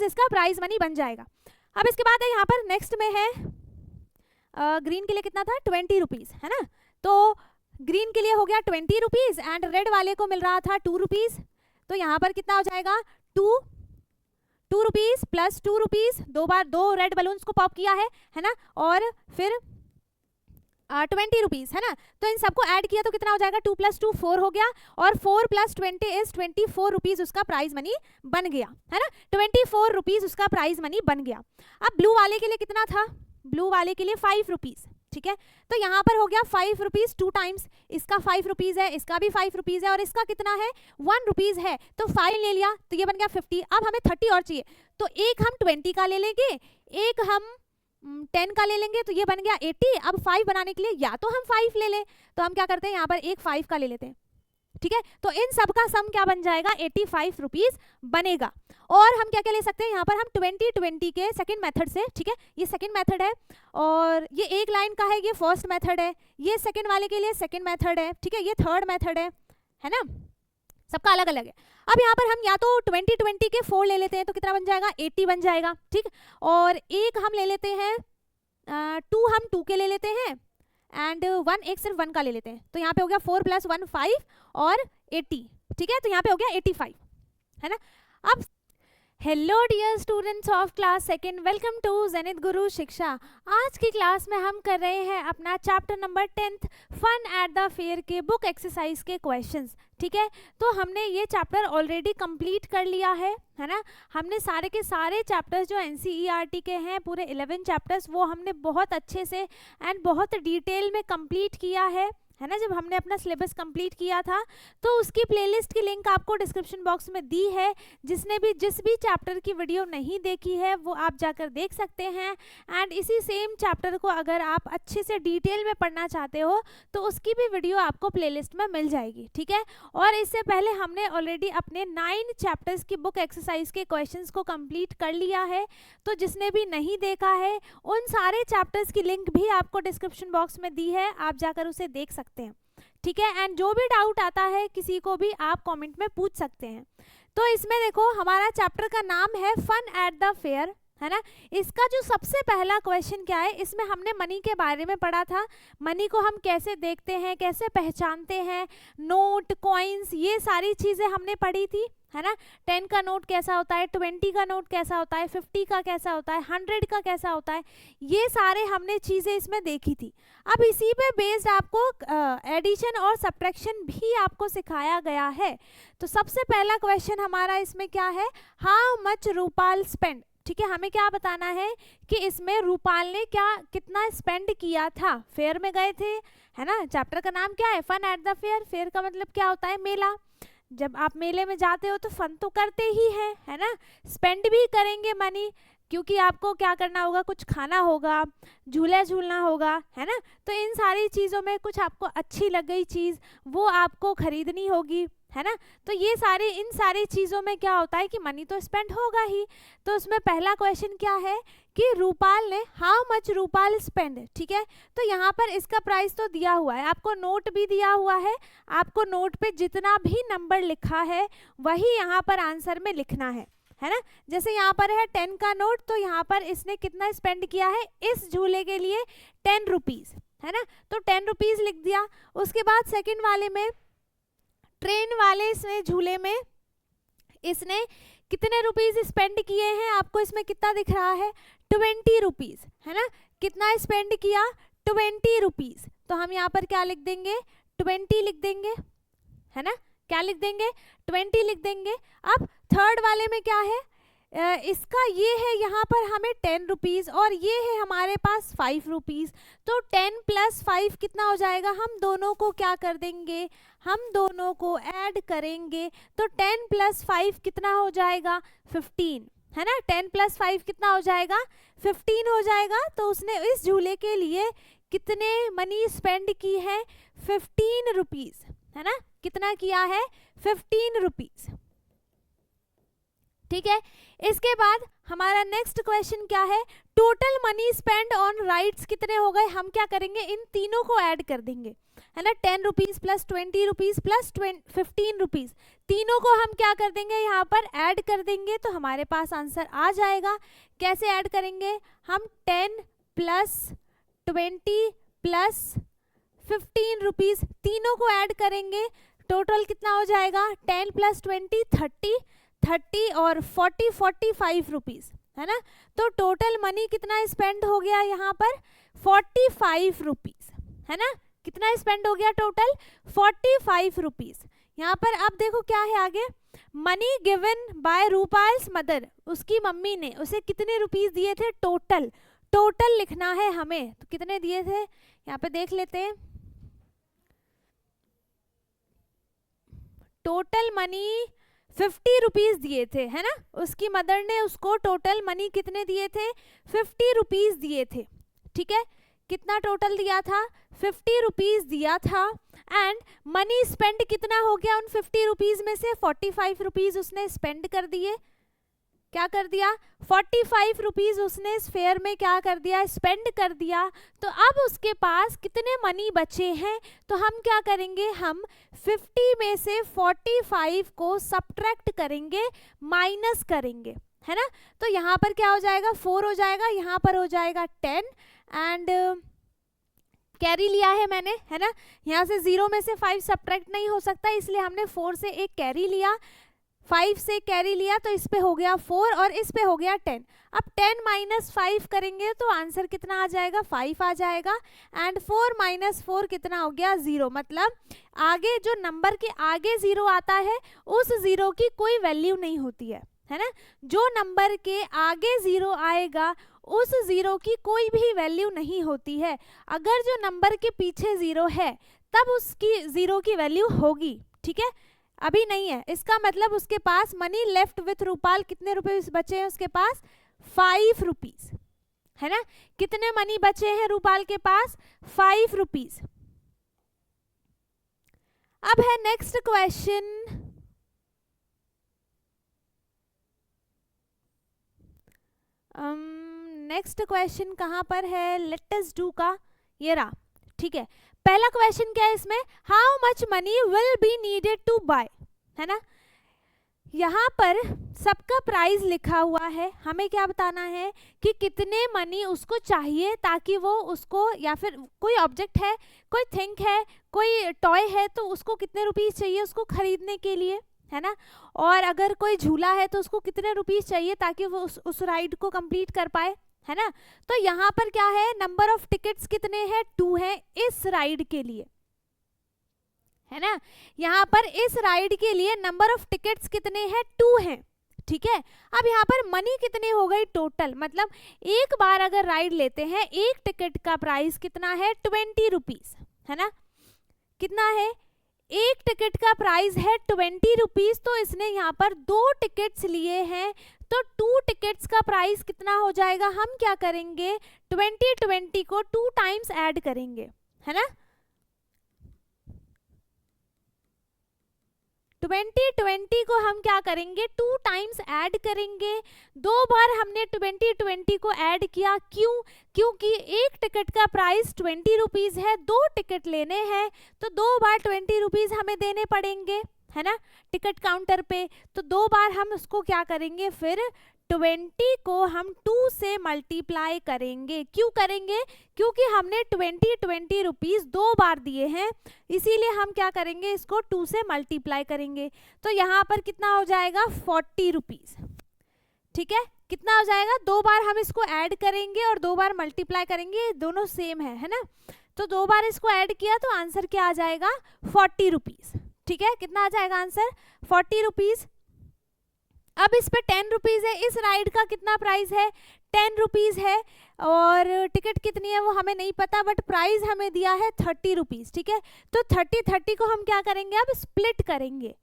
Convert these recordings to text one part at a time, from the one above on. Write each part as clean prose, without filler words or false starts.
इसका prize money बन जाएगा। अब इसके बाद है यहाँ पर नेक्स्ट में है ग्रीन के लिए कितना था 20 रुपीज़, है ना। तो ग्रीन के लिए हो गया 20 रुपीज़ एंड रेड वाले को मिल रहा था 2 रुपीज़। तो यहाँ पर कितना हो जाएगा 2 रुपीज़ प्लस 2 रुपीज़, 2 बार 2 रेड बलून्स को पॉप किया है ना, और फिर 20 रुपीज़, है ना। तो इन सबको ऐड किया तो कितना हो जाएगा 2 + 2 4 हो गया, और 4 + 20 इज 24 रुपीज़ उसका प्राइज मनी बन गया, है ना। 24 रुपीज़ उसका प्राइज मनी बन गया। अब ब्लू वाले के लिए कितना था, ब्लू वाले के लिए 5 रुपीज़, ठीक है। तो यहाँ पर हो गया 5 रुपीज़ 2 टाइम्स, इसका 5 रुपीज़ है, इसका भी 5 रुपीज़ है, और इसका कितना है 1 रुपीज़ है। तो 5 ले लिया तो ये बन गया 50। अब हमें 30 और चाहिए, तो एक हम 20 का ले लेंगे, एक हम 10 का ले लेंगे, तो ये बन गया 80। अब 5 बनाने के लिए या तो हम 5 ले लें, तो हम क्या करते हैं यहाँ पर एक 5 का ले लेते हैं, ठीक है। तो इन सब का सम क्या बन जाएगा 85 रुपीज़ बनेगा। और हम क्या क्या ले सकते हैं यहाँ पर, हम 20 के सेकंड मेथड से, ठीक है, ये सेकंड मेथड है, और ये एक लाइन का है, ये फर्स्ट मेथड है, ये सेकंड वाले के लिए सेकंड मेथड है, ठीक है, ये थर्ड मेथड है ना, सबका अलग अलग है। अब यहाँ पर हम या तो 20 के 4 ले लेते हैं, तो कितना बन जाएगा 80 बन जाएगा, ठीक। और एक हम ले लेते हैं 2, हम 2 के ले लेते हैं, एंड 1 एक सिर्फ 1 का ले लेते हैं, तो यहाँ पे हो गया 4 + 1 5 और 80, ठीक है। तो यहाँ पे हो गया 85, है ना। अब hello dear students of class second, welcome to Zenith Guru Shiksha. आज की क्लास में हम कर रहे हैं अपना chapter number 10 fun at the fair के बुक एक्सरसाइज के क्वेश्चंस, ठीक है। तो हमने ये चैप्टर ऑलरेडी कंप्लीट कर लिया है ना। हमने सारे के सारे चैप्टर्स जो NCERT के हैं, पूरे 11 चैप्टर्स, वो हमने बहुत अच्छे से एंड बहुत डिटेल में कंप्लीट किया है ना। जब हमने अपना सिलेबस कंप्लीट किया था तो उसकी प्लेलिस्ट की लिंक आपको डिस्क्रिप्शन बॉक्स में दी है। जिसने भी जिस भी चैप्टर की वीडियो नहीं देखी है वो आप जाकर देख सकते हैं। एंड इसी सेम चैप्टर को अगर आप अच्छे से डिटेल में पढ़ना चाहते हो तो उसकी भी वीडियो आपको प्लेलिस्ट में मिल जाएगी, ठीक है। और इससे पहले हमने ऑलरेडी अपने 9 चैप्टर्स की बुक एक्सरसाइज के क्वेश्चंस को कंप्लीट कर लिया है। तो जिसने भी नहीं देखा है उन सारे चैप्टर्स की लिंक भी आपको डिस्क्रिप्शन बॉक्स में दी है, आप जाकर उसे देख सकते हैं, ठीक है। एंड जो भी डाउट आता है किसी को भी आप कमेंट में पूछ सकते हैं। तो इसमें देखो हमारा चैप्टर का नाम है फन एट द फेयर, है ना। इसका जो सबसे पहला क्वेश्चन क्या है, इसमें हमने मनी के बारे में पढ़ा था। मनी को हम कैसे देखते हैं, कैसे पहचानते हैं, नोट, कॉइन्स, ये सारी चीज़ें हमने पढ़ी थी, है ना। 10 का नोट कैसा होता है, 20 का नोट कैसा होता है, 50 का कैसा होता है, 100 का कैसा होता है, ये सारे हमने चीज़ें इसमें देखी थी। अब इसी पे बेस्ड आपको एडिशन और सब्ट्रैक्शन भी आपको सिखाया गया है। तो सबसे पहला क्वेश्चन हमारा इसमें क्या है, हाउ मच रूपाल स्पेंड, ठीक है। हमें क्या बताना है कि इसमें रूपाल ने कितना स्पेंड किया था। फेयर में गए थे, है ना। चैप्टर का नाम क्या है, fun at the fair. Fair का मतलब क्या होता है, मेला। जब आप मेले में जाते हो तो फन तो करते ही हैं, है ना। स्पेंड भी करेंगे मनी, क्योंकि आपको क्या करना होगा, कुछ खाना होगा, झूला झूलना होगा, है ना। तो इन सारी चीज़ों में कुछ आपको अच्छी लग गई चीज़ वो आपको खरीदनी होगी, है ना। तो ये इन सारी चीज़ों में क्या होता है कि मनी तो स्पेंड होगा ही। तो उसमें पहला क्वेश्चन क्या है कि रूपाल ने, हाउ मच रूपाल स्पेंड, ठीक है। तो यहाँ पर इसका प्राइस तो दिया हुआ है, आपको नोट भी दिया हुआ है। आपको नोट पे जितना भी नंबर लिखा है वही यहाँ पर आंसर में लिखना है ना। जैसे यहाँ पर है 10 का नोट, तो यहाँ पर इसने कितना स्पेंड किया है इस झूले के लिए 10 रुपीज़, है ना। तो 10 रुपीज़ लिख दिया। उसके बाद सेकेंड वाले में, ट्रेन वाले इसमें झूले में इसने कितने रुपीज़ स्पेंड किए हैं, आपको इसमें कितना दिख रहा है 20 रुपीज़, है ना। कितना स्पेंड किया 20 रुपीज़। तो हम यहाँ पर क्या लिख देंगे 20 लिख देंगे, है ना। क्या लिख देंगे 20 लिख देंगे। अब थर्ड वाले में क्या है, इसका ये है यहाँ पर हमें 10 रुपीज़ और ये है हमारे पास 5 रुपीज़। तो 10 + 5 कितना हो जाएगा, हम दोनों को क्या कर देंगे, हम दोनों को ऐड करेंगे। तो 10 + 5 कितना हो जाएगा 15, है ना। 10 + 5 कितना हो जाएगा 15 हो जाएगा। तो उसने इस झूले के लिए कितने मनी स्पेंड की है 15 रुपीज़, है ना। कितना किया है 15 रुपीज़, ठीक है। इसके बाद हमारा नेक्स्ट क्वेश्चन क्या है, total money spend on rides कितने हो गए। हम क्या करेंगे, इन तीनों को ऐड कर देंगे, है ना, 10 rupees plus 20 rupees plus 15 rupees, तीनों को हम क्या कर देंगे यहाँ पर ऐड कर देंगे तो हमारे पास आंसर आ जाएगा। कैसे ऐड करेंगे हम, 10 प्लस 20 प्लस 15 रुपीज, तीनों को ऐड करेंगे, टोटल कितना हो जाएगा, 10 प्लस 20 30 और 45 रुपीज, है ना। तो टोटल मनी कितना स्पेंड हो गया यहाँ पर, 45 रुपीज, है ना। कितना स्पेंड हो गया टोटल, 45 रुपीज। यहाँ पर अब देखो क्या है आगे, मनी गिवन बाय रूपाल्स मदर, उसकी मम्मी ने उसे कितने रुपीज दिए थे, टोटल लिखना है हमें, तो कितने दिए थे यहाँ पे देख लेते हैं। टोटल मनी 50 रुपीज दिए थे, है ना, उसकी मदर ने उसको टोटल मनी कितने दिए थे, 50 रुपीज दिए थे, ठीक है। कितना टोटल दिया था, 50 रुपीज दिया था, एंड मनी स्पेंड कितना हो गया उन 50 रुपीज में से, 45 रुपीज उसने स्पेंड कर दिए, क्या कर दिया, 45 रुपीज उसने इस फेयर में क्या कर दिया, स्पेंड कर दिया। तो अब उसके पास कितने मनी बचे हैं, तो हम क्या करेंगे, हम 50 में से 45 को सब्ट्रैक्ट करेंगे, माइनस करेंगे, है ना। तो यहाँ पर क्या हो जाएगा, 4 हो जाएगा, यहाँ पर हो जाएगा 10, एंड कैरी लिया है मैंने, है ना, यहाँ से 0 में से 5 सब्ट्रैक्ट नहीं हो सकता, इसलिए हमने 4 से एक कैरी लिया, 5 से कैरी लिया, तो इस पे हो गया 4 और इस पे हो गया 10। अब 10 माइनस 5 करेंगे तो आंसर कितना आ जाएगा, 5 आ जाएगा, एंड 4 माइनस 4 कितना हो गया, 0। मतलब आगे जो नंबर के आगे 0 आता है उस 0 की कोई वैल्यू नहीं होती है ना। जो नंबर के आगे 0 आएगा उस 0 की कोई भी वैल्यू नहीं होती है। अगर जो नंबर के पीछे 0 है तब उसकी 0 की वैल्यू होगी, ठीक है, अभी नहीं है। इसका मतलब उसके पास मनी लेफ्ट विथ रूपाल कितने रुपए बचे हैं उसके पास, 5 रुपीज, है ना। कितने मनी बचे हैं रूपाल के पास, 5 रुपीज। अब है नेक्स्ट क्वेश्चन, नेक्स्ट क्वेश्चन कहाँ पर है, लेट अस डू का, ये रहा, ठीक है। पहला क्वेश्चन क्या है इसमें, how much money will be needed to buy, है ना। यहाँ पर सबका प्राइस लिखा हुआ है, हमें क्या बताना है कि कितने मनी उसको चाहिए ताकि वो उसको, या फिर कोई ऑब्जेक्ट है, कोई थिंग है, कोई टॉय है, तो उसको कितने रुपीस चाहिए उसको खरीदने के लिए, है ना। और अगर कोई झूला है तो उसको कितने रुपीस चाहिए ताकि वो उस राइड को कंप्लीट कर पाए, है ना। तो यहाँ पर क्या है, नंबर ऑफ टिकट्स कितने हैं, 2 हैं इस राइड के लिए, है ना। यहाँ पर इस राइड के लिए नंबर ऑफ टिकट्स कितने हैं, 2 हैं, ठीक है। अब यहाँ पर मनी कितनी हो गई टोटल, मतलब एक बार अगर राइड लेते हैं, एक टिकट का प्राइस कितना है, 20 रुपीज, है ना। कितना है, एक टिकट का प्राइस है 20 रुपीज, तो इसने यहाँ पर 2 टिकट्स लिए हैं, तो 2 टिकट्स का प्राइस कितना हो जाएगा, हम क्या करेंगे, 20 को 2 टाइम्स ऐड करेंगे, है ना। 20 को हम क्या करेंगे, 2 टाइम्स ऐड करेंगे। 2 बार हमने 20 को ऐड किया, क्यों, क्योंकि एक टिकट का प्राइस 20 रुपीज है, 2 टिकट लेने हैं, तो 2 बार 20 रुपीज हमें देने पड़ेंगे, है ना, टिकट काउंटर पे। तो 2 बार हम उसको क्या करेंगे, फिर 20 को हम 2 से मल्टीप्लाई करेंगे। क्यों करेंगे, क्योंकि हमने 20 रुपीज 2 बार दिए हैं, इसीलिए हम क्या करेंगे, इसको 2 से मल्टीप्लाई करेंगे। तो यहाँ पर कितना हो जाएगा, 40 रुपीज, ठीक है। कितना हो जाएगा, 2 बार हम इसको ऐड करेंगे और 2 बार मल्टीप्लाई करेंगे, दोनों सेम है ना। तो 2 बार इसको ऐड किया तो आंसर क्या आ जाएगा, 40 रुपीज, ठीक है। कितना आ जाएगा आंसर, 40 रुपीज। अब इस पे 10 रुपीज है, इस राइड का कितना प्राइस है, 10 रुपीज है, और टिकट कितनी है वो हमें नहीं पता, बट प्राइस हमें दिया है 30 रुपीज, ठीक है। तो 30 को हम क्या करेंगे, अब स्प्लिट करेंगे,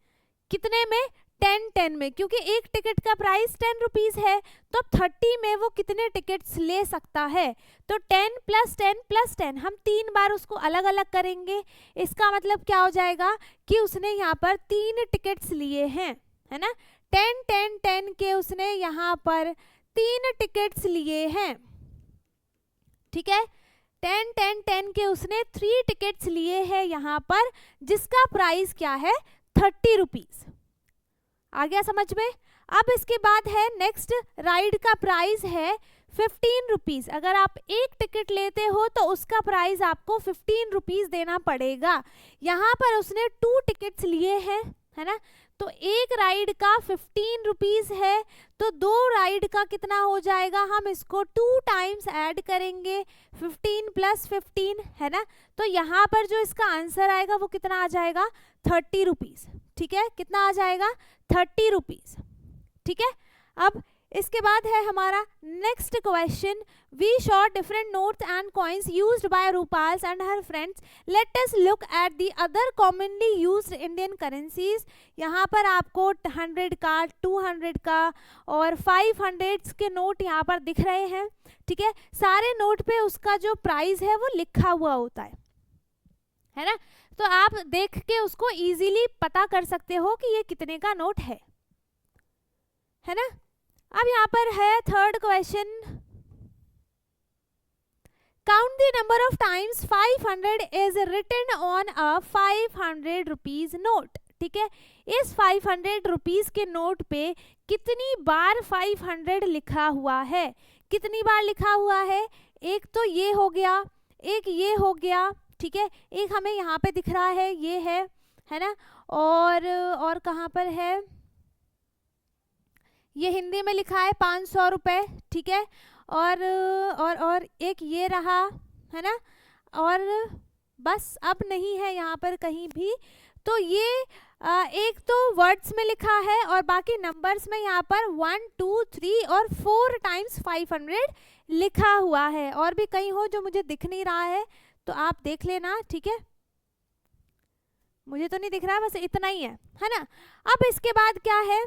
कितने में, 10 में, क्योंकि एक टिकट का प्राइस 10 रुपीज है, तो 30 में वो कितने टिकट्स ले सकता है, तो 10 प्लस 10 प्लस 10, हम 3 बार उसको अलग अलग करेंगे। इसका मतलब क्या हो जाएगा कि उसने यहाँ पर 3 टिकट्स लिए हैं, है ना। 10 10 10 के उसने यहाँ पर 3 टिकट्स लिए हैं, ठीक है। 10 10 10 के उसने 3 टिकट्स लिए हैं यहाँ पर, जिसका प्राइस क्या है 30 रुपीज। आ गया समझ में। अब इसके बाद है नेक्स्ट राइड का प्राइस है 15 रुपीज। अगर आप एक टिकट लेते हो तो उसका प्राइस आपको 15 रुपीज देना पड़ेगा। यहाँ पर उसने 2 टिकट्स लिए हैं, है ना, तो एक राइड का 15 रुपीज है, तो 2 राइड का कितना हो जाएगा, हम इसको 2 टाइम्स ऐड करेंगे, 15 प्लस 15, है ना। तो यहाँ पर जो इसका आंसर आएगा वो कितना आ जाएगा 30 रुपीज। ठीक है, कितना आ जाएगा 30 रुपीज। ठीक है, अब इसके बाद है हमारा next question. We saw different notes and coins used by Rupal and her friends, let us look at the other commonly used Indian currencies. यहाँ पर आपको 100 का, 200 का और 500 के नोट यहाँ पर दिख रहे हैं। ठीक है, सारे नोट पे उसका जो प्राइस है वो लिखा हुआ होता है ना, तो आप देख के उसको इजीली पता कर सकते हो कि ये कितने का नोट है ना। अब यहाँ पर है third question, count the number of times 500 is written on a 500 rupees note. ठीक है, इस 500 रुपीज के नोट पे कितनी बार 500 लिखा हुआ है, कितनी बार लिखा हुआ है। एक तो ये हो गया, एक ये हो गया, ठीक है, एक हमें यहाँ पे दिख रहा है, ये है ना, और कहाँ पर है, ये हिंदी में लिखा है 500 रुपये। ठीक है, और एक ये रहा, है ना, और बस अब नहीं है यहाँ पर कहीं भी। तो ये एक तो वर्ड्स में लिखा है और बाकी नंबर्स में यहाँ पर 1 2 3 और 4 टाइम्स 500 लिखा हुआ है। और भी कहीं हो जो मुझे दिख नहीं रहा है तो आप देख लेना। ठीक है, मुझे तो नहीं दिख रहा, बस इतना ही है ना। अब इसके बाद क्या है,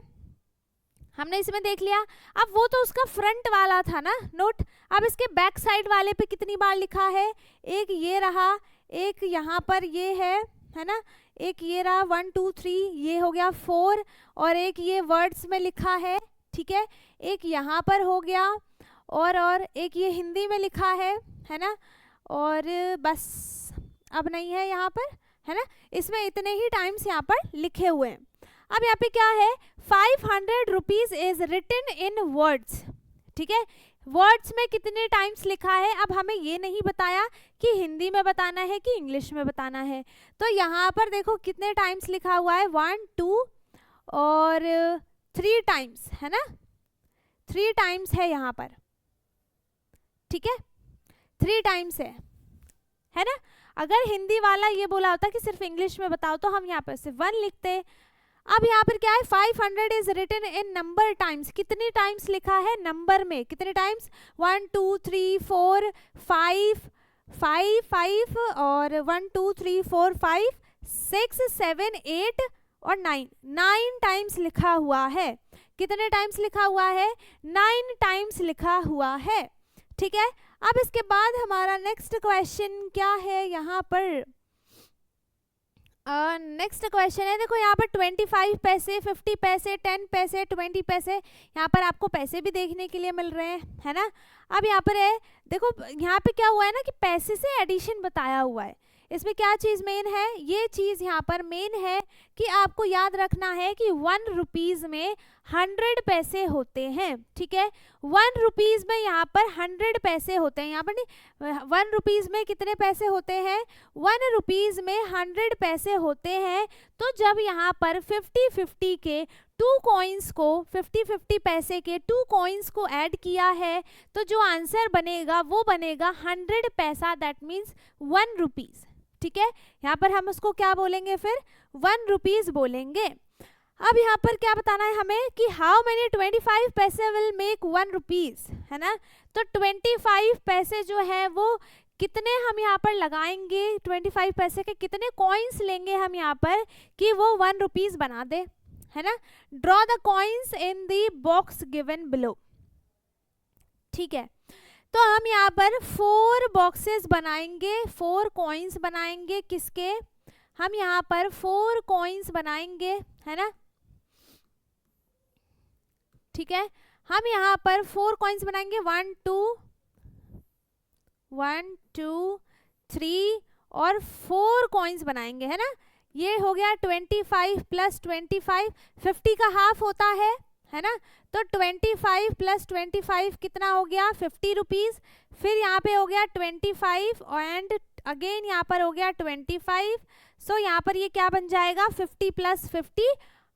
हमने इसमें देख लिया। अब वो तो उसका फ्रंट वाला था ना नोट, अब इसके बैक साइड वाले पे कितनी बार लिखा है, एक ये रहा, एक यहाँ पर ये है ना, एक ये रहा 1 2 3, ये हो गया 4, और एक ये वर्ड्स में लिखा है। ठीक है, एक यहाँ पर हो गया, और एक ये हिंदी में लिखा है ना, और बस अब नहीं है यहाँ पर, है ना। इसमें इतने ही टाइम्स यहाँ पर लिखे हुए हैं। अब यहाँ पे क्या है, 500 rupees is written in words. ठीक है, वर्ड्स में कितने टाइम्स लिखा है, अब हमें ये नहीं बताया कि हिंदी में बताना है कि इंग्लिश में बताना है। तो यहाँ पर देखो कितने टाइम्स लिखा हुआ है, 1 2 और 3 टाइम्स, है ना, 3 टाइम्स है यहाँ पर। ठीक है, 3 टाइम्स है ना। अगर हिंदी वाला ये बोला होता कि सिर्फ इंग्लिश में बताओ तो हम यहाँ पर सिर्फ 1 लिखते। अब यहाँ पर क्या है, 500 is written in number times, कितने टाइम्स लिखा है नंबर में, कितने टाइम्स, 1 2 3 4 5 5 5 और 1 2 3 4 5 6 7 8 और 9 टाइम्स लिखा हुआ है। कितने टाइम्स लिखा हुआ है, 9 टाइम्स लिखा हुआ है। ठीक है, अब इसके बाद हमारा नेक्स्ट क्वेश्चन क्या है, यहाँ पर नेक्स्ट क्वेश्चन है, देखो यहाँ पर 25 पैसे, 50 पैसे, 10 पैसे, 20 पैसे, यहाँ पर आपको पैसे भी देखने के लिए मिल रहे हैं, है ना। अब यहाँ पर है, देखो यहाँ पे क्या हुआ है ना कि पैसे से एडिशन बताया हुआ है। इसमें क्या चीज़ मेन है, ये चीज़ यहाँ पर मेन है कि आपको याद रखना है कि 1 रुपीज़ में 100 पैसे होते हैं। ठीक है, 1 रुपीज़ में यहाँ पर 100 पैसे होते हैं, यहाँ पर नहीं, 1 रुपीज़ में कितने पैसे होते हैं, 1 रुपीज़ में 100 पैसे होते हैं। तो जब यहाँ पर 50-50 के 2 कॉइन्स को, 50-50 पैसे के 2 कॉइन्स को ऐड किया है तो जो आंसर बनेगा वो बनेगा 100 पैसा, दैट मीन्स 1 रुपीज़। ठीक है, यहाँ पर हम उसको क्या बोलेंगे, फिर 1 रुपीज़ बोलेंगे। अब यहाँ पर क्या बताना है हमें कि हाउ मेनी 25 पैसे विल मेक 1 रुपीज़, है ना। तो 25 पैसे जो है वो कितने हम यहाँ पर लगाएंगे, 25 पैसे के कितने कॉइन्स लेंगे हम यहाँ पर कि वो 1 रुपीज़ बना दे, है ना। Draw the coins in the box given below. ठीक है, तो हम यहाँ पर 4 बॉक्सेस बनाएंगे, 4 कॉइन्स बनाएंगे, किसके, हम यहाँ पर 4 कॉइन्स बनाएंगे, है ना। ठीक है, हम यहाँ पर 4 कॉइन्स बनाएंगे, 1 2 1 2 3 और 4 कॉइन्स बनाएंगे, है ना। ये हो गया 25 प्लस 25, 50 का हाफ होता है ना। तो 25 प्लस 25 कितना हो गया 50 रुपीज़। फिर यहाँ पे हो गया 25 एंड अगेन यहाँ पर हो गया 25। सो यहाँ पर ये क्या बन जाएगा 50 प्लस 50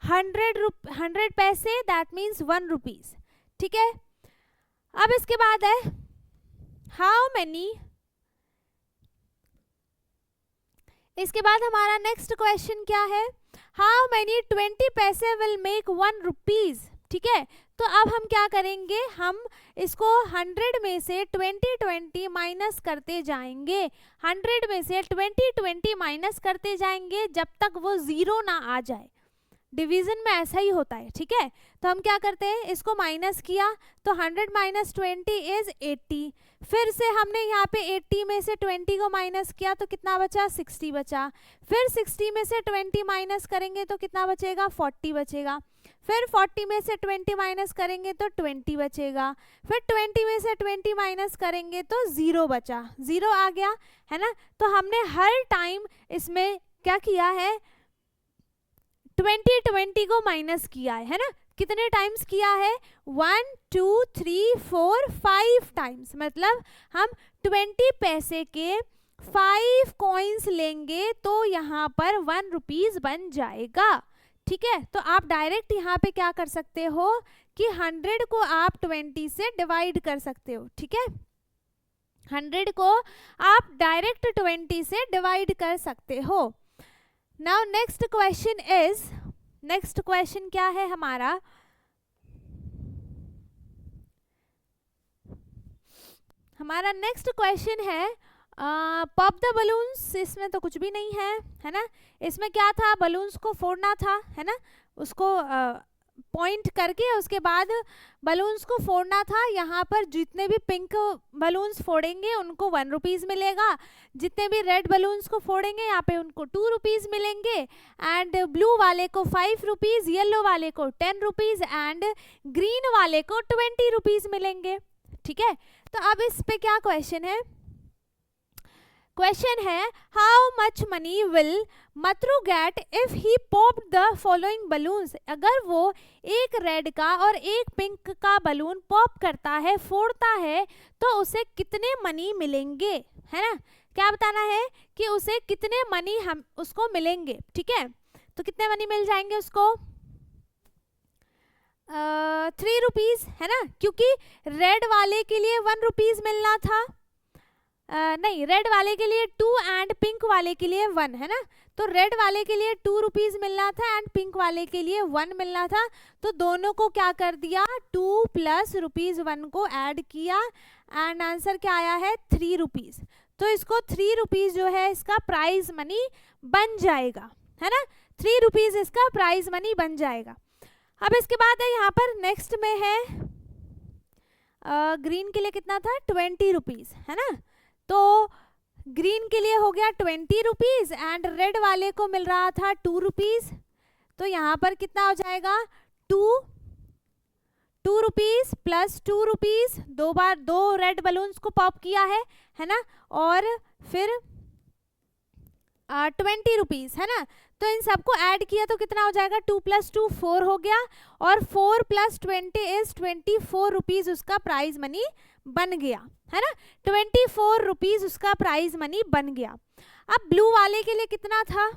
100 पैसे, दैट मीन्स 1 रुपीज़। ठीक है, अब इसके बाद है हाउ मैनी। इसके बाद हमारा नेक्स्ट क्वेश्चन क्या है, हाउ मैनी 20 पैसे विल मेक 1 रुपीज़। ठीक है, तो अब हम क्या करेंगे, हम इसको 100 में से 20 माइनस करते जाएंगे, 100 में से 20 माइनस करते जाएंगे जब तक वो ज़ीरो ना आ जाए। डिवीज़न में ऐसा ही होता है। ठीक है, तो हम क्या करते हैं, इसको माइनस किया तो 100 माइनस 20 इज़ 80। फिर से हमने यहाँ पे 80 में से 20 को माइनस किया तो कितना बचा 60 बचा। फिर 60 में से 20 माइनस करेंगे तो कितना बचेगा 40 बचेगा। फिर 40 में से 20 माइनस करेंगे तो 20 बचेगा। फिर 20 में से 20 माइनस करेंगे तो 0 बचा, 0 आ गया, है ना। तो हमने हर टाइम इसमें क्या किया है, 20 को माइनस किया है ना। कितने टाइम्स किया है 1 2 3 4 5 टाइम्स, मतलब हम 20 पैसे के 5 कॉइन्स लेंगे तो यहाँ पर 1 रुपीज़ बन जाएगा। ठीक है, तो आप डायरेक्ट यहाँ पे क्या कर सकते हो कि 100 को आप 20 से डिवाइड कर सकते हो। ठीक है, 100 को आप डायरेक्ट 20 से डिवाइड कर सकते हो। Now next question is, next question क्या है हमारा, हमारा नेक्स्ट क्वेश्चन है पॉप द बलून्स। इसमें तो कुछ भी नहीं है ना। इसमें क्या था, बलून्स को फोड़ना था, है ना, उसको पॉइंट करके उसके बाद बलून्स को फोड़ना था। यहाँ पर जितने भी पिंक बलून्स फोड़ेंगे उनको 1 रुपीज़ मिलेगा, जितने भी रेड बलून्स को फोड़ेंगे यहाँ पे उनको 2 रुपीज़ मिलेंगे, एंड ब्लू वाले को 5 रुपीज़, येलो वाले को 10 रुपीज़ एंड ग्रीन वाले को 20 रुपीज़ मिलेंगे। ठीक है, तो अब इस पे क्या क्वेश्चन है, क्वेश्चन है how much money will Matru get if he popped the following balloons. अगर वो एक रेड का और एक पिंक का बलून पॉप करता है, फोड़ता है, तो उसे कितने मनी मिलेंगे, है ना। क्या बताना है कि उसे कितने मनी हम उसको मिलेंगे। ठीक है, तो कितने मनी मिल जाएंगे उसको 3 रुपीज़, है ना, क्योंकि रेड वाले के लिए 1 रुपीज़ मिलना था, नहीं, रेड वाले के लिए 2 एंड पिंक वाले के लिए 1, है ना। तो रेड वाले के लिए 2 रुपीज़ मिलना था एंड पिंक वाले के लिए 1 मिलना था, तो दोनों को क्या कर दिया 2 प्लस ₹1 को ऐड किया एंड आंसर क्या आया है 3 रुपीज़। तो इसको 3 रुपीज़ जो है इसका प्राइज मनी बन जाएगा, है ना, 3 रुपीज़ इसका प्राइज मनी बन जाएगा। अब इसके बाद है यहाँ पर नेक्स्ट में है ग्रीन के लिए कितना था 20 रुपीज़, है ना। तो ग्रीन के लिए हो गया 20 रुपीज़ एंड रेड वाले को मिल रहा था 2 रुपीज़, तो यहाँ पर कितना हो जाएगा 2 रुपीज़ प्लस 2 रुपीज़, 2 बार 2 रेड बलून्स को पॉप किया है ना, और फिर 20 रुपीज़, है ना। तो इन सबको ऐड किया तो कितना हो जाएगा 2 प्लस 2 4 हो गया, और 4 प्लस 20 इज 24 रुपीज़ उसका प्राइज मनी बन गया, है ना, 24 रुपीज़ उसका प्राइज मनी बन गया। अब ब्लू वाले के लिए कितना था,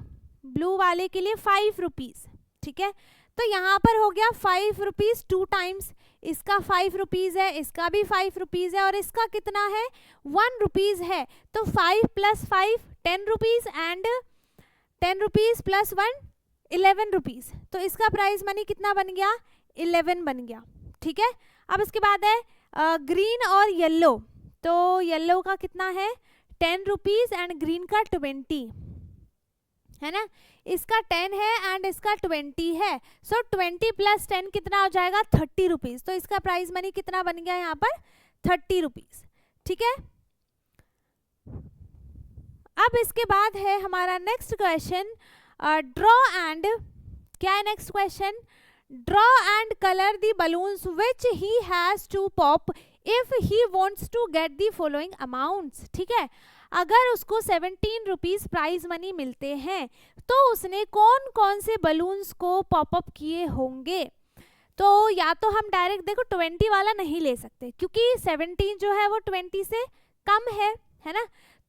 ब्लू वाले के लिए 5 रुपीज़। ठीक है, तो यहाँ पर हो गया 5 रुपीज़ 2 टाइम्स, इसका 5 रुपीज़ है, इसका भी 5 रुपीज़ है, और इसका कितना है 1 रुपीज़ है। तो 5 plus 5 10 rupees and 10 rupees plus 1 11 rupees, तो इसका प्राइस मनी कितना बन गया 11 बन गया। ठीक है, अब इसके बाद है ग्रीन और येलो, तो येलो का कितना है 10 रुपीज़ एंड ग्रीन का 20, है ना, इसका 10 है एंड इसका 20 है, सो 20 प्लस 10 कितना हो जाएगा 30 रुपीज़, तो इसका प्राइस मनी कितना बन गया यहाँ पर 30 रुपीज़। ठीक है, अब इसके बाद है हमारा नेक्स्ट क्वेश्चन ड्रॉ एंड, क्या है next question, draw and colour the balloons which he has to pop if he wants to get the following amounts, ठीक है, अगर उसको 17 रुपीज प्राइज मनी मिलते हैं तो उसने कौन कौन से बलून्स को पॉपअप किए होंगे। तो या तो हम डायरेक्ट देखो 20 वाला नहीं ले सकते क्योंकि 17 जो है वो 20 से कम है ना,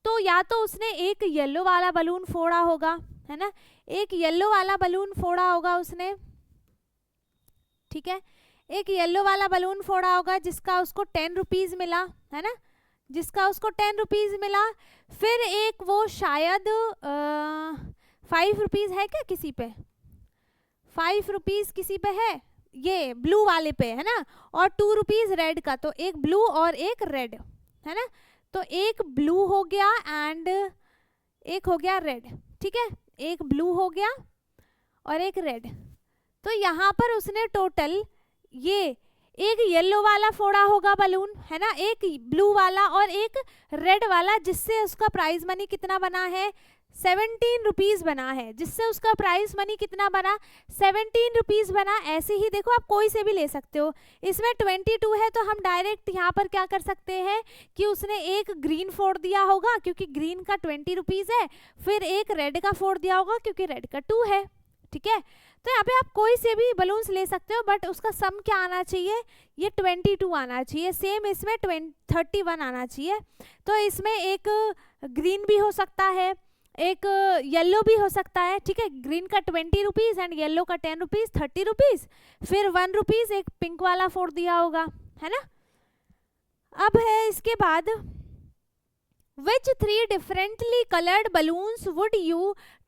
तो या तो उसने एक येलो वाला बलून फोड़ा होगा, है ना, एक येलो वाला बलून फोड़ा होगा उसने, ठीक है, एक येलो वाला बलून फोड़ा होगा जिसका उसको 10 रुपीज मिला, है ना, जिसका उसको 10 रुपीज मिला। फिर एक वो शायद 5 रुपीज है क्या किसी पे, 5 रुपीज किसी पे है, ये ब्लू वाले पे है ना, और 2 रुपीज रेड का, तो एक ब्लू और एक रेड, है ना, तो एक ब्लू हो गया एंड एक हो गया रेड, ठीक है, एक ब्लू हो गया और एक रेड। तो यहाँ पर उसने टोटल ये एक येलो वाला फोड़ा होगा बलून, है ना, एक ब्लू वाला और एक रेड वाला, जिससे उसका प्राइज मनी कितना बना है, 17 रुपीज बना है, जिससे उसका प्राइस मनी कितना बना, 17 रुपीज बना। ऐसे ही देखो आप कोई से भी ले सकते हो, इसमें 22 है तो हम डायरेक्ट यहाँ पर क्या कर सकते हैं कि उसने एक ग्रीन फोड़ दिया होगा क्योंकि ग्रीन का 20 रुपीज है, फिर एक रेड का फोड़ दिया होगा क्योंकि रेड का 2 है, ठीक है। तो यहाँ पे आप कोई से भी बलून्स ले सकते हो, बट उसका सम क्या आना चाहिए, ये 22 आना चाहिए, सेम इसमें 31 आना चाहिए। तो इसमें एक ग्रीन भी हो सकता है, एक येलो भी हो सकता है, ठीक है, ग्रीन का 20 रुपीज एंड येलो का 10 रुपीज, 30 रुपीज, फिर 1 रुपीज एक पिंक वाला फोड़ दिया होगा, है ना। अब है इसके बाद, which 3 differently colored balloons would you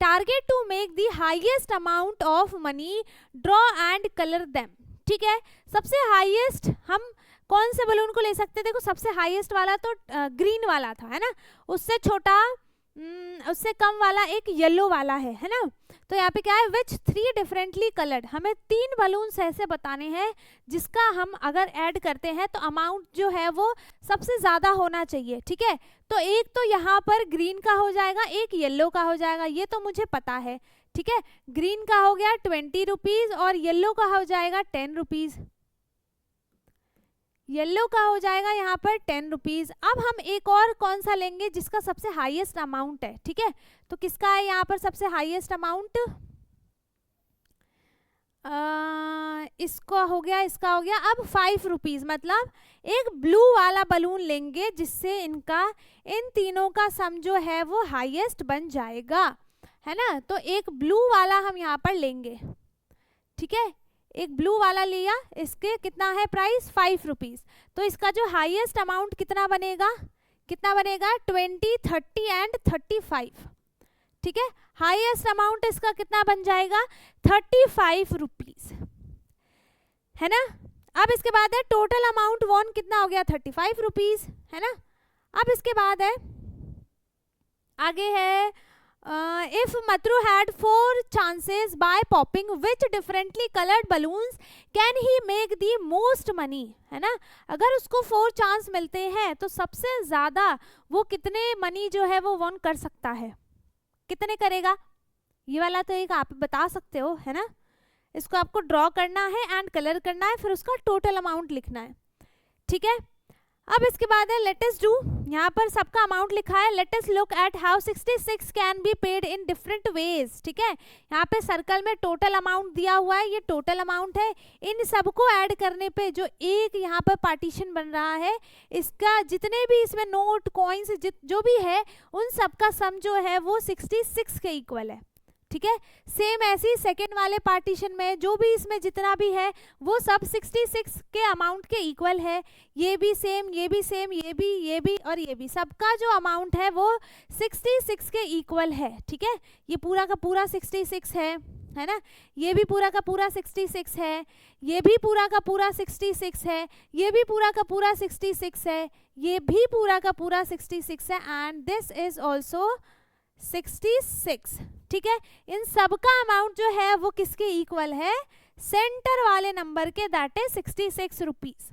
target to make the highest amount of money, draw and color them, ठीक है। सबसे हाईएस्ट हम कौन से बलून को ले सकते हैं, देखो सबसे हाईएस्ट वाला तो ग्रीन वाला था, है ना, उससे छोटा उससे कम वाला एक येलो वाला है ना। तो यहाँ पे क्या है, विच 3 डिफरेंटली कलर्ड, हमें 3 बलून्स ऐसे बताने हैं जिसका हम अगर ऐड करते हैं तो अमाउंट जो है वो सबसे ज़्यादा होना चाहिए, ठीक है। तो एक तो यहाँ पर ग्रीन का हो जाएगा, एक येलो का हो जाएगा, ये तो मुझे पता है, ठीक है। ग्रीन का हो गया 20 रुपीज़ और येलो का हो जाएगा 10 रुपीज़, येलो का हो जाएगा यहाँ पर 10 रुपीज़। अब हम एक और कौन सा लेंगे जिसका सबसे हाईएस्ट अमाउंट है, ठीक है। तो किसका है यहाँ पर सबसे हाईएस्ट अमाउंट, इसका हो गया, इसका हो गया। अब 5 रुपीज़, मतलब एक ब्लू वाला बलून लेंगे जिससे इनका इन तीनों का सम जो है वो हाईएस्ट बन जाएगा, है ना। तो एक ब्लू वाला हम यहाँ पर लेंगे, ठीक है, एक ब्लू वाला लिया, इसके कितना है प्राइस 5 रुपीज़। तो इसका जो हाईएस्ट अमाउंट कितना बनेगा, कितना बनेगा 20, 30 एंड 35, ठीक है। हाईएस्ट अमाउंट इसका कितना बन जाएगा 35 रुपीज़, है ना। अब इसके बाद है टोटल अमाउंट वॉन कितना हो गया 35 रुपीज़, है ना। अब इसके बाद है आगे है if Matru had 4 chances by popping which differently colored balloons can he make the most money, है ना। अगर उसको 4 चांस मिलते हैं तो सबसे ज़्यादा वो कितने मनी जो है वो वन कर सकता है, कितने करेगा, ये वाला तो एक आप बता सकते हो, है ना। इसको आपको ड्रॉ करना है एंड कलर करना है, फिर उसका टोटल अमाउंट लिखना है, ठीक है। अब इसके बाद है लेट अस डू, यहाँ पर सबका अमाउंट लिखा है, late us look eight how 66 can be paid in different ways, ठीक है। यहाँ पे सर्कल में टोटल अमाउंट दिया हुआ है, ये टोटल अमाउंट है। इन सबको ऐड करने पे जो एक यहाँ पर पार्टीशन बन रहा है, इसका जितने भी इसमें नोट कॉइन्स जो भी है उन सबका सम जो है वो 66 के इक्वल है, ठीक है। सेम ऐसे ही सेकेंड वाले पार्टीशन में जो भी इसमें जितना भी है वो सब 66 के अमाउंट के इक्वल है। ये भी सेम, ये भी सेम, ये भी और ये भी, सबका जो अमाउंट है वो 66 के इक्वल है, ठीक है। ये पूरा का पूरा 66 है ना, ये भी पूरा का पूरा 66 है, ये भी पूरा का पूरा 66 है, ये भी पूरा का पूरा 66 है, ये भी पूरा का पूरा 66 है एंड दिस इज ऑल्सो 66, ठीक है। इन सब का अमाउंट जो है वो किसके इक्वल है, सेंटर वाले नंबर के, दैट इज 66 रुपीज।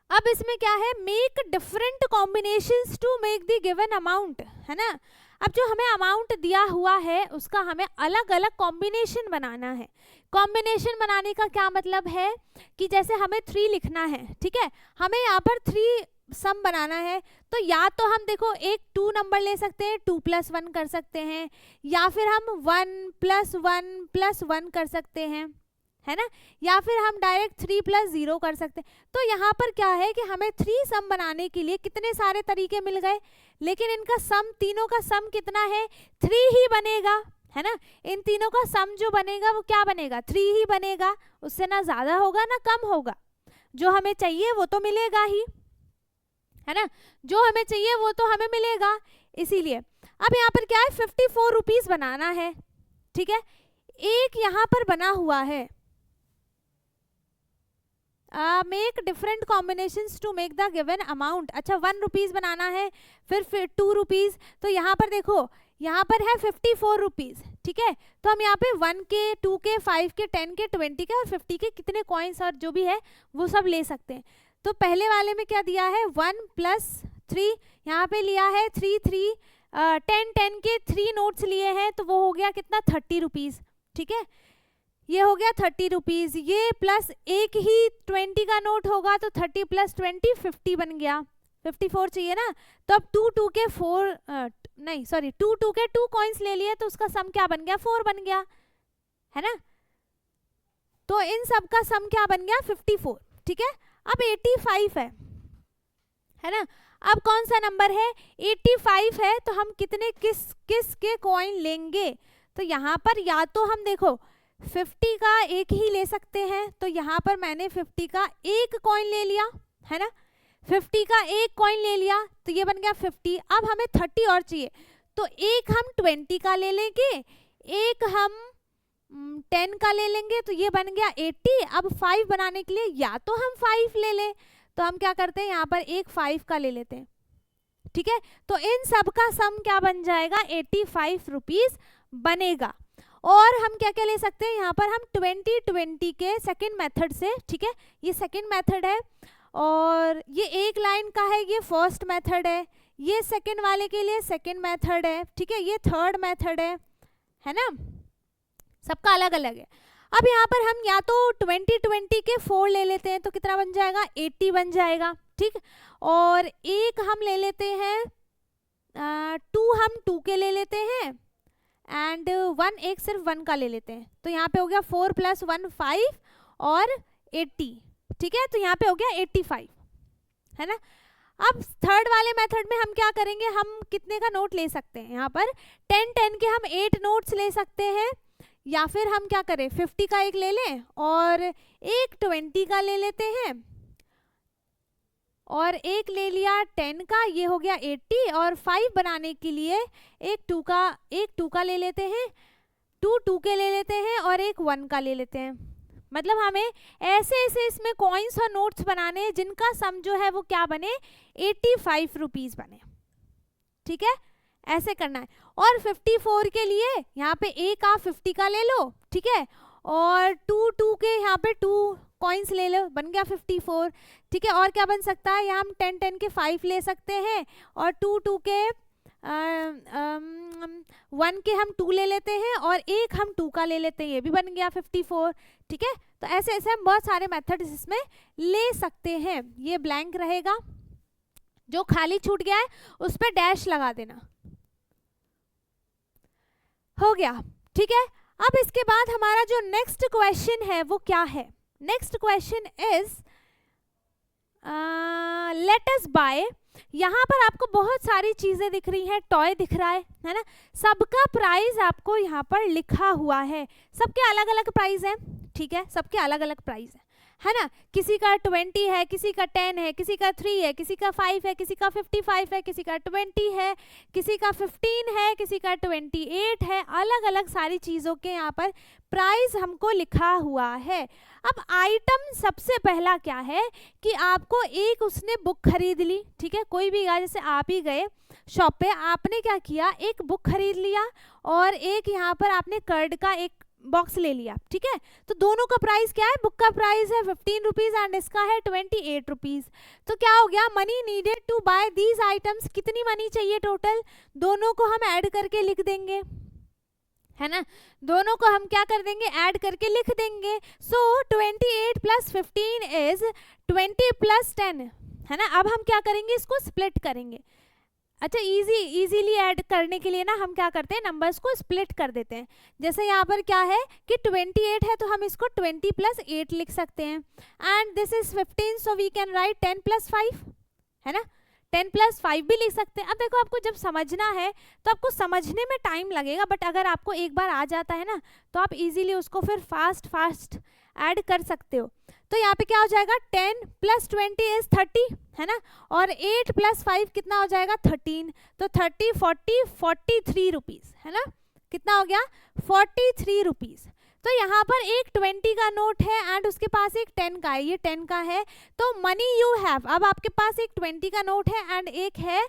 अब इसमें क्या है, make different combinations to make the given amount, है ना। अब जो हमें अमाउंट दिया हुआ है उसका हमें अलग अलग कॉम्बिनेशन बनाना है। कॉम्बिनेशन बनाने का क्या मतलब है कि जैसे हमें 3 लिखना है, ठीक है, हमें यहाँ पर 3 सम बनाना है, तो या तो हम देखो एक 2 नंबर ले सकते हैं, 2 + 1 कर सकते हैं, या फिर हम 1 + 1 + 1 कर सकते हैं, है ना, या फिर हम डायरेक्ट 3 + 0 कर सकते हैं। तो यहाँ पर क्या है कि हमें 3 सम बनाने के लिए कितने सारे तरीके मिल गए, लेकिन इनका सम, तीनों का सम कितना है, 3 ही बनेगा, है ना। इन तीनों का सम जो बनेगा वो क्या बनेगा, 3 ही बनेगा, उससे ना ज़्यादा होगा ना कम होगा। जो हमें चाहिए वो तो मिलेगा ही, है ना, जो हमें चाहिए वो तो हमें मिलेगा। इसीलिए अब यहाँ पर क्या है, 54 रुपीज़ बनाना है, ठीक है। एक यहाँ पर बना हुआ है, make different combinations to make the given amount. अच्छा, 1 रुपीज़ बनाना है, फिर 2 रुपीज़, तो यहाँ पर देखो यहाँ पर है 54 रुपीज़, ठीक है। तो हम यहाँ पे 1 के, 2 के, 5 के, 10 के, 20 के और 50 के कितने कॉइन्स और जो भी है वो सब ले सकते हैं। तो पहले वाले में क्या दिया है, 1 + 3, यहाँ पे लिया है 3 3, 10 के 3 नोट्स लिए हैं, तो वो हो गया कितना, 30 रुपीज़, ठीक है। ये हो गया 30 रुपीज़, ये प्लस एक ही 20 का नोट होगा तो 30 + 20 50 बन गया, 54 चाहिए ना। तो अब 2 2 के 4 नहीं सॉरी 2 2 के 2 कॉइन्स ले लिए, तो उसका सम क्या बन गया, 4 बन गया, है ना। तो इन सब का सम क्या बन गया, 54, ठीक है। अब 85 है ना। अब कौन सा नंबर है, 85 है, तो हम कितने किस के कॉइन लेंगे। तो यहाँ पर या तो हम देखो 50 का एक ही ले सकते हैं, तो यहाँ पर मैंने 50 का एक कॉइन ले लिया, है ना, 50 का एक कॉइन ले लिया, तो ये बन गया 50। अब हमें 30 और चाहिए, तो एक हम 20 का ले लेंगे, एक हम 10 का ले लेंगे, तो ये बन गया 80। अब 5 बनाने के लिए या तो हम 5 ले लें, तो हम क्या करते हैं, यहाँ पर एक 5 का ले लेते हैं, ठीक है। तो इन सब का सम क्या बन जाएगा, 85 रुपीज़ बनेगा। और हम क्या क्या ले सकते हैं, यहाँ पर हम 20 के सेकंड मेथड से, ठीक है, ये सेकंड मेथड है, और ये एक लाइन का है, ये फर्स्ट मेथड है, ये सेकंड वाले के लिए सेकंड मेथड है, ठीक है, ये थर्ड मेथड है ना, सबका अलग अलग है। अब यहाँ पर हम या तो 20 के 4 ले लेते हैं, तो कितना बन जाएगा, 80 बन जाएगा, ठीक। और एक हम ले लेते हैं 2, हम 2 के ले लेते हैं, एंड 1 एक सिर्फ 1 का ले लेते हैं, तो यहाँ पे हो गया 4 + 1 5 और 80, ठीक है। तो यहाँ पे हो गया 85, है ना। अब थर्ड वाले मेथड में हम क्या करेंगे, हम कितने का नोट ले सकते हैं, यहाँ पर 10 के हम 8 नोट्स ले सकते हैं, या फिर हम क्या करें 50 का एक ले लें और एक 20 का ले लेते हैं, और एक ले लिया 10 का, ये हो गया 80, और 5 बनाने के लिए एक 2 का ले लेते हैं, 2 के ले लेते हैं, और एक 1 का ले लेते हैं। मतलब हमें ऐसे ऐसे इसमें कॉइन्स और नोट्स बनाने हैं जिनका सम जो है वो क्या बने, 85 रुपीज़ बने, ठीक है, ऐसे करना है। और 54 के लिए यहाँ पे एक आप 50 का ले लो, ठीक है, और 2 के यहाँ पे 2 कॉइन्स ले लो, बन गया 54, ठीक है। और क्या बन सकता है, यहाँ हम 10 के 5 ले सकते हैं, और 2 के 1 के हम 2 ले लेते हैं, और एक हम 2 का ले लेते हैं, ये भी बन गया 54, ठीक है। तो ऐसे ऐसे हम बहुत सारे मेथड्स इसमें ले सकते हैं। ये ब्लैंक रहेगा, जो खाली छूट गया है उस पर डैश लगा देना, हो गया, ठीक है। अब इसके बाद हमारा जो नेक्स्ट क्वेश्चन है वो क्या है, next question is let us buy. यहाँ पर आपको बहुत सारी चीजें दिख रही हैं, टॉय दिख रहा है ना, सबका प्राइस आपको यहाँ पर लिखा हुआ है, सबके अलग अलग प्राइस है, ठीक है, सबके अलग अलग प्राइस है ना। किसी का 20 है, किसी का 10 है, किसी का 3 है, किसी का 5 है, किसी का 55 है, किसी का 20 है, किसी का 15 है, किसी का 28 है, अलग अलग सारी चीज़ों के यहाँ पर प्राइस हमको लिखा हुआ है। अब आइटम सबसे पहला क्या है कि आपको एक उसने बुक खरीद ली, ठीक है, कोई भी गया, जैसे आप ही गए शॉप पे, आपने क्या किया, एक बुक खरीद लिया, और एक यहाँ पर आपने कर्ड का एक बॉक्स ले लिया, ठीक है। तो दोनों का प्राइस क्या है, बुक का प्राइस है 15 रुपीज एंड इसका है 28 रुपीज। तो क्या हो गया, money needed to buy these items, कितनी मनी चाहिए टोटल, दोनों को हम ऐड करके लिख देंगे, है ना, दोनों को हम क्या कर देंगे, ऐड करके लिख देंगे। सो 28 प्लस 15 इज 20 प्लस 10, है ना। अब हम क्या करेंगे, इसको स्प्लिट करेंगे। अच्छा, इजीली ऐड करने के लिए ना हम क्या करते हैं, नंबर्स को स्प्लिट कर देते हैं। जैसे यहाँ पर क्या है कि 28 है तो हम इसको 20 प्लस 8 लिख सकते हैं, and this is 15, so we can write 10 plus 5, है ना, 10 प्लस 5 भी लिख सकते हैं। अब देखो, आपको जब समझना है तो आपको समझने में टाइम लगेगा, बट अगर आपको एक बार आ जाता है ना तो आप इजीली उसको फिर फास्ट ऐड कर सकते हो। तो यहाँ पे क्या हो जाएगा, 10 प्लस 20 इज 30, है ना, और 8 प्लस 5 कितना हो जाएगा, 13। तो 30 40 43 रुपीज, है ना, कितना हो गया, 43 रुपीज। तो यहाँ पर एक 20 का नोट है एंड उसके पास एक 10 का है, ये 10 का है। तो मनी यू हैव, अब आपके पास एक 20 का नोट है एंड एक है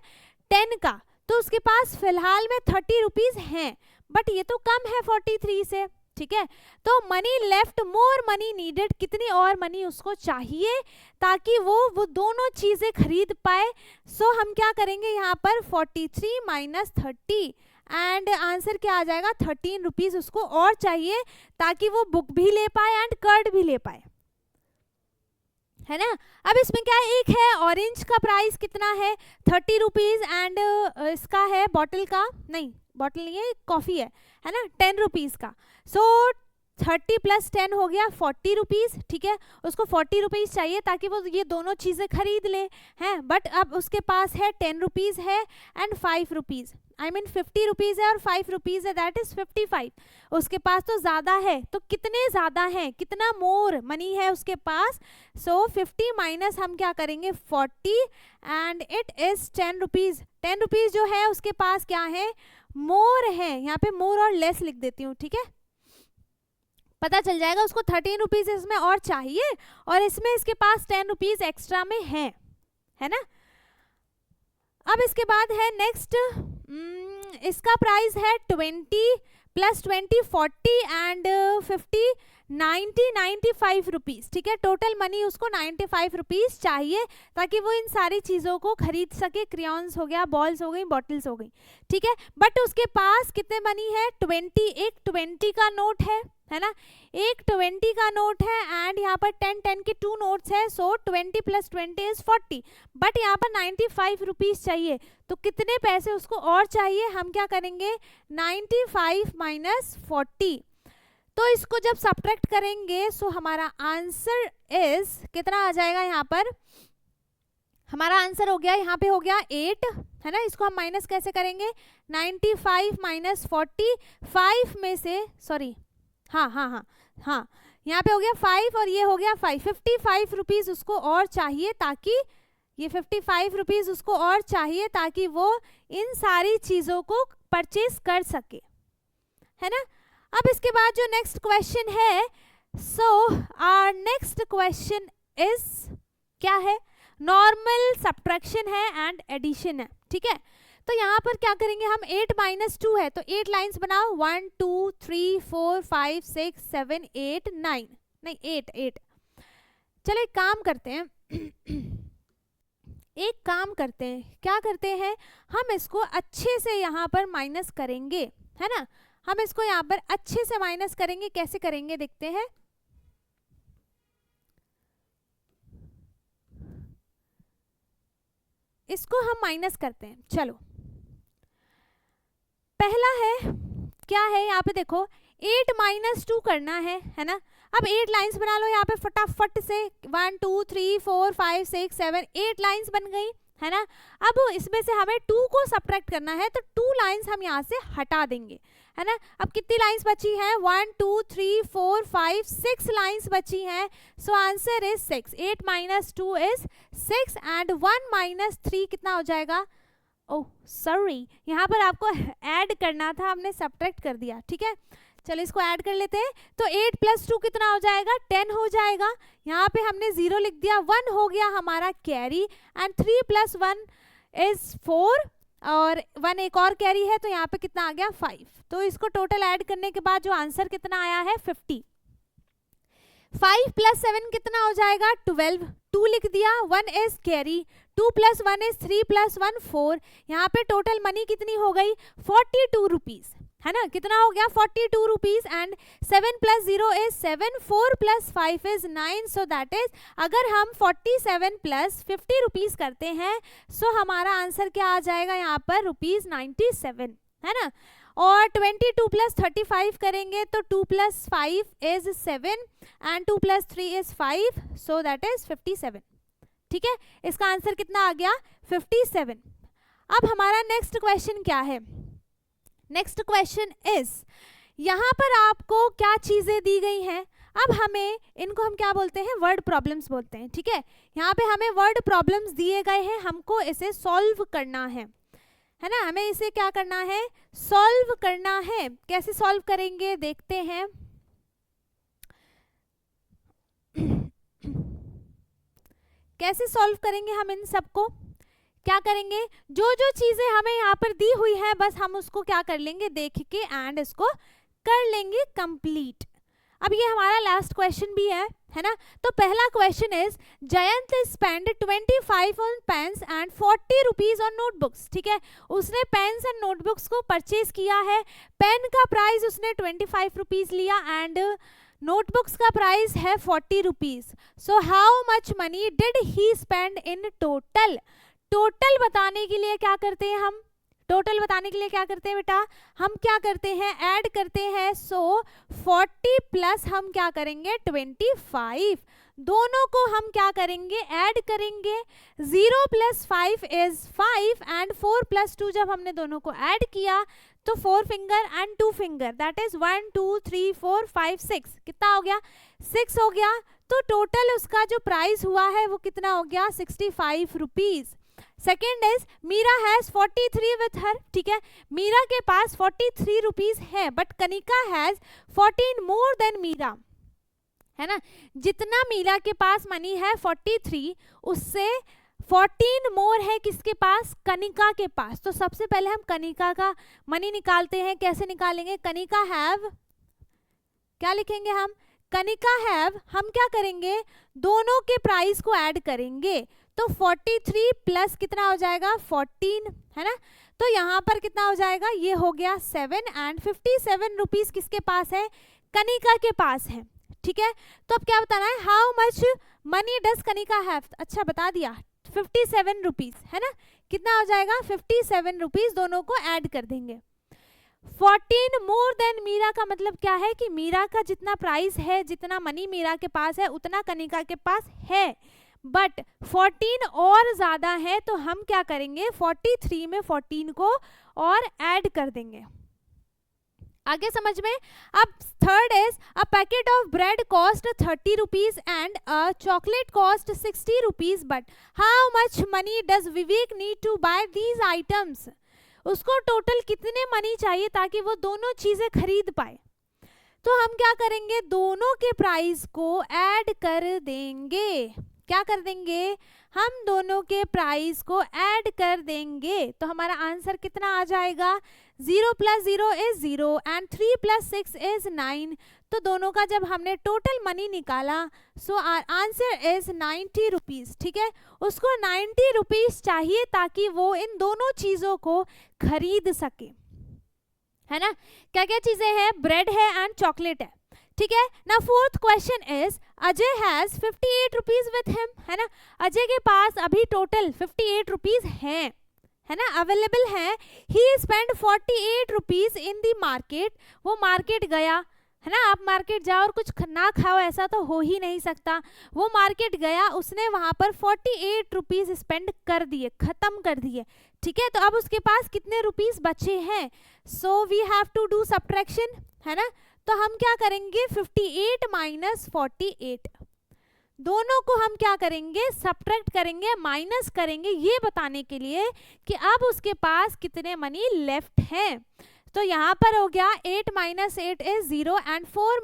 10 का, तो उसके पास फिलहाल में 30 रुपीज हैं, बट ये तो कम है 43 से, ठीक है। तो money left, more money needed, कितनी और मनी उसको चाहिए ताकि वो दोनों चीजें खरीद पाए। सो हम क्या करेंगे यहाँ पर 43 माइनस 30 एंड आंसर क्या आ जाएगा, 13 रुपीज उसको और चाहिए ताकि वो बुक भी ले पाए एंड कर्ड भी ले पाए, है ना। अब इसमें क्या है, एक है ऑरेंज का प्राइस कितना है 30 रुपीज एंड इसका है बॉटल का, नहीं बॉटल नहीं है, कॉफी है ना, 10 रुपीज का। सो 30 प्लस 10 हो गया 40 रुपीज, ठीक है। उसको 40 रुपीज चाहिए ताकि वो ये दोनों चीजें खरीद ले, हैं, बट अब उसके पास है 10 रुपीज है and 5 rupees, I mean 50 rupees है और 5 रुपीज है, दैट इज 55। उसके पास तो ज्यादा है, तो कितने ज्यादा हैं, कितना मोर मनी है उसके पास। सो 50 माइनस हम क्या करेंगे 40 and it is 10 rupees. 10 rupees जो है उसके पास क्या है, मोर है, यहाँ पे मोर और लेस लिख देती हूँ, ठीक है, पता चल जाएगा उसको 13 रुपीज इसमें और चाहिए और इसमें इसके पास 10 रुपीज एक्स्ट्रा में है ना। अब इसके बाद है नेक्स्ट, इसका प्राइस है 20 प्लस 20 40 एंड 50 95 रुपीज, ठीक है। टोटल मनी उसको 95 रुपीज चाहिए ताकि वो इन सारी चीज़ों को खरीद सके, क्रेयॉन्स हो गया, बॉल्स हो गई, बॉटल्स हो गई, ठीक है। बट उसके पास कितने मनी है 20, एक 20 का नोट है ना, एक 20 का नोट है एंड यहाँ पर 10 के 2 नोट्स है। सो 20 प्लस 20 इज 40, बट यहाँ पर 95 रुपीज चाहिए, तो कितने पैसे उसको और चाहिए, हम क्या करेंगे 95 माइनस 40। तो इसको जब सब्ट्रैक्ट करेंगे सो हमारा आंसर इज कितना आ जाएगा, यहाँ पर हमारा आंसर हो गया, यहाँ पे हो गया 8, है ना। इसको हम माइनस कैसे करेंगे, 95 माइनस 40, 5 में से सॉरी हाँ, यहाँ पे हो गया 5 और ये हो गया 5, 55 रुपीज उसको और चाहिए ताकि ये 55 रुपीज उसको और चाहिए ताकि वो इन सारी चीज़ों को परचेज कर सके, है ना। अब इसके बाद जो नेक्स्ट क्वेश्चन है, so our next question is क्या है, नॉर्मल सब्ट्रैक्शन है एंड एडिशन है, ठीक है। तो यहाँ पर क्या करेंगे हम, 8 माइनस 2 है तो 8 लाइन्स बनाओ, 1 2 3 4 5 6 7 8 9, नहीं 8। चलो एक काम करते हैं क्या करते हैं, हम इसको अच्छे से यहाँ पर माइनस करेंगे, है ना। हम इसको यहाँ पर अच्छे से माइनस करेंगे, कैसे करेंगे देखते हैं। इसको हम माइनस करते हैं, चलो पहला है क्या है, यहाँ पे देखो 8 माइनस 2 करना है ना। अब 8 लाइंस बना लो यहाँ पे फटाफट से, 1 2 3 4 5 6 7 8 लाइंस बन गई, है ना। अब इसमें से हमें 2 को सब्ट्रैक्ट करना है तो 2 लाइंस हम यहाँ से हटा देंगे, है ना। अब कितनी लाइंस बची हैं, 1 2 3 4 5 6 लाइंस बची हैं। So answer is 6, 8 minus 2 is 6 and 1 minus 3 कितना हो जाएगा, ओह सॉरी यहाँ पर आपको ऐड करना था, हमने सब्ट्रैक्ट कर दिया, ठीक है। चलो इसको ऐड कर लेते हैं, तो 8 प्लस 2 कितना हो जाएगा, 10 हो जाएगा। यहाँ पे हमने 0 लिख दिया, 1 हो गया हमारा कैरी एंड 3 प्लस 1 इज 4, और 1 एक और कैरी है, तो यहाँ पे कितना आ गया 5। तो इसको टोटल ऐड करने के बाद जो आंसर कितना आया है 50। 5 + 7 कितना हो जाएगा 12, 2 लिख दिया, 1 इज कैरी, 2 + 1 इज 3 + 1 4। यहाँ पे टोटल मनी कितनी हो गई 42 रुपीज, है ना, कितना हो गया 42 rupees. And 7 + 0 is 7, 4 + 5 is 9। So that is अगर हम 47 + 50 रुपीज करते हैं, सो हमारा आंसर क्या आ जाएगा यहाँ पर ₹97, है ना। और 22 + 35 करेंगे तो 2 + 5 is 7 and 2 + 3 is 5, so that is 57। ठीक है, इसका आंसर कितना आ गया 57। अब हमारा नेक्स्ट क्वेश्चन क्या है, नेक्स्ट क्वेश्चन इज, यहाँ पर आपको क्या चीजें दी गई हैं। अब हमें इनको हम क्या बोलते हैं, वर्ड प्रॉब्लम्स बोलते हैं। ठीक है, यहाँ पे हमें वर्ड प्रॉब्लम्स दिए गए हैं, हमको इसे सॉल्व करना है ना, हमें इसे क्या करना है सॉल्व करना है। कैसे सॉल्व करेंगे देखते हैं। कैसे सॉल्व करेंगे हम इन सबको, क्या करेंगे, जो जो चीजें हमें यहाँ पर दी हुई है बस हम उसको क्या कर लेंगे देख के एंड इसको कर लेंगे कंप्लीट। अब ये हमारा लास्ट क्वेश्चन भी है ना। तो पहला question is Jayant spend 25 on pens and 40 rupees on notebooks. ठीक है, उसने पेन्स एंड नोटबुक्स को परचेज किया है। पेन का प्राइस उसने 25 रुपीज लिया एंड नोटबुक्स का प्राइस है 40 rupees. So how much money did he spend in total. Total बताने के लिए क्या करते हैं हम, टोटल बताने के लिए क्या करते हैं बेटा, हम क्या करते हैं ऐड करते हैं। सो 40 प्लस हम क्या करेंगे 25, दोनों को हम क्या करेंगे ऐड करेंगे। 0 + 5 इज 5 एंड 4 + 2 जब हमने दोनों को ऐड किया तो 4 finger and 2 finger that is 1 2 3 4 5 6, कितना हो गया 6 हो गया। तो टोटल उसका जो प्राइस हुआ है वो कितना हो गया 65 rupees. Second is Meera has 43 with her. ठीक है, मीरा के पास 43 रुपीज है but Kanika has 14 more than Meera, है ना। जितना मीरा के पास मनी है 43, उससे 14 मोर है किसके पास, कनिका के पास। तो सबसे पहले हम कनिका का मनी निकालते हैं। कैसे निकालेंगे, कनिका हैव, क्या लिखेंगे हम, कनिका हैव, हम क्या करेंगे दोनों के प्राइस को ऐड करेंगे। तो 43 प्लस कितना हो जाएगा 14, है ना। तो यहाँ पर कितना हो जाएगा, ये हो गया 7 एंड 57 रुपीज किसके पास है, कनिका के पास है। ठीक है, तो अब क्या बताना है, how much money does Kanika have. अच्छा बता दिया 57 रुपीज, है ना। कितना हो जाएगा 57 रुपीज, दोनों को ऐड कर देंगे। 14 मोर देन मीरा का मतलब क्या है कि मीरा का जितना प्राइस है, जितना मनी मीरा के पास है उतना कनिका के पास है, बट 14 और ज्यादा है। तो हम क्या करेंगे 43 में 14 को और ऐड कर देंगे। आगे समझ में। अब third is a packet of bread cost 30 rupees and a chocolate cost 60 rupees, but how much money does Vivek need to buy these items. उसको टोटल कितने मनी चाहिए ताकि वो दोनों चीजें खरीद पाए। तो हम क्या करेंगे, दोनों के प्राइस को ऐड कर देंगे। क्या कर देंगे, हम दोनों के प्राइस को ऐड कर देंगे। तो हमारा आंसर कितना आ जाएगा, 0 + 0 इज 0 एंड 3 + 6 इज 9। तो दोनों का जब हमने टोटल मनी निकाला, सो आर आंसर इज 90 रुपीज। ठीक है, उसको 90 रुपीज चाहिए ताकि वो इन दोनों चीजों को खरीद सके, है ना। क्या क्या चीजें हैं, ब्रेड है एंड चॉकलेट है। ठीक है ना। Fourth question is Ajay has 58 rupees with him, है ना। अजय के पास अभी टोटल 58 रुपीज हैं, है ना, अवेलेबल है। He spend 48 rupees in the market, वो मार्केट गया, है ना। आप मार्केट जाओ और कुछ ना खाओ ऐसा तो हो ही नहीं सकता। वो मार्केट गया, उसने वहां पर 48 रुपीज स्पेंड कर दिए, खत्म कर दिए। ठीक है, तो अब उसके पास कितने रुपीज बचे हैं। So we have to do subtraction, है ना। तो हम क्या करेंगे 58 - 48, दोनों को हम क्या करेंगे सब्ट्रैक्ट करेंगे, माइनस करेंगे, ये बताने के लिए कि अब उसके पास कितने मनी लेफ्ट हैं। तो यहाँ पर हो गया 8 - 8 इज 0 एंड 5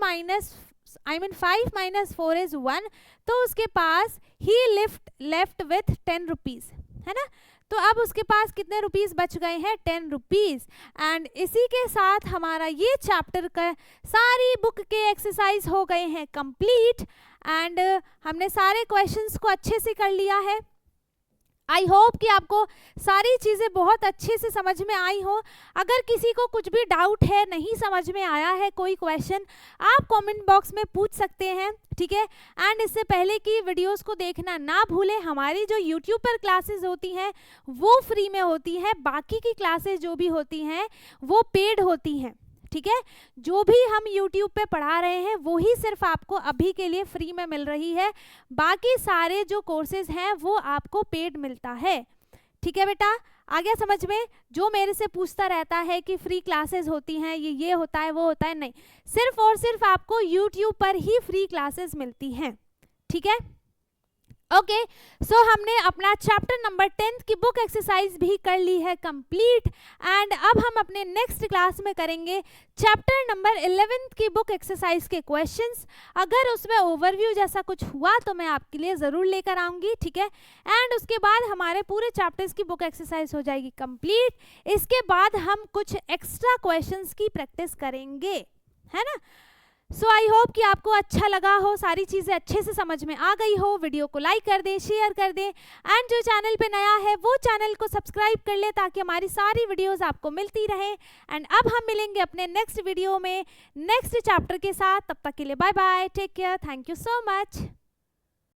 - 4 इज 1। तो उसके पास ही लेफ्ट विथ 10 रुपीज, है ना। तो अब उसके पास कितने रुपीस बच गए हैं, 10 रुपीस। एंड इसी के साथ हमारा ये चैप्टर का सारी बुक के एक्सरसाइज हो गए हैं कंप्लीट। एंड हमने सारे क्वेश्चंस को अच्छे से कर लिया है। आई होप कि आपको सारी चीज़ें बहुत अच्छे से समझ में आई हो। अगर किसी को कुछ भी डाउट है, नहीं समझ में आया है कोई क्वेश्चन, आप कमेंट बॉक्स में पूछ सकते हैं, ठीक है। एंड इससे पहले कि वीडियोस को देखना ना भूलें, हमारी जो यूट्यूब पर क्लासेस होती हैं वो फ्री में होती हैं, बाकी की क्लासेस जो भी होती हैं वो पेड होती हैं, ठीक है। जो भी हम YouTube पे पढ़ा रहे हैं वो ही सिर्फ आपको अभी के लिए फ्री में मिल रही है, बाकी सारे जो कोर्सेज हैं वो आपको पेड मिलता है, ठीक है बेटा। आ गया समझ में? जो मेरे से पूछता रहता है कि फ्री क्लासेस होती हैं, ये होता है वो होता है, नहीं, सिर्फ और सिर्फ आपको YouTube पर ही फ्री क्लासेस मिलती हैं, ठीक है। ओके, सो हमने अपना चैप्टर नंबर 10 की बुक एक्सरसाइज भी कर ली है कंप्लीट। एंड अब हम अपने नेक्स्ट क्लास में करेंगे चैप्टर नंबर 11 की बुक एक्सरसाइज के क्वेश्चंस। अगर उसमें ओवरव्यू जैसा कुछ हुआ तो मैं आपके लिए ज़रूर लेकर आऊँगी, ठीक है। एंड उसके बाद हमारे पूरे चैप्टर्स की बुक एक्सरसाइज हो जाएगी कंप्लीट। इसके बाद हम कुछ एक्स्ट्रा क्वेश्चंस की प्रैक्टिस करेंगे, है ना। सो आई होप कि आपको अच्छा लगा हो, सारी चीज़ें अच्छे से समझ में आ गई हो। वीडियो को लाइक कर दें, शेयर कर दें, एंड जो चैनल पे नया है वो चैनल को सब्सक्राइब कर ले ताकि हमारी सारी वीडियोस आपको मिलती रहे। एंड अब हम मिलेंगे अपने नेक्स्ट वीडियो में नेक्स्ट चैप्टर के साथ। तब तक के लिए bye bye, take care, thank you so much.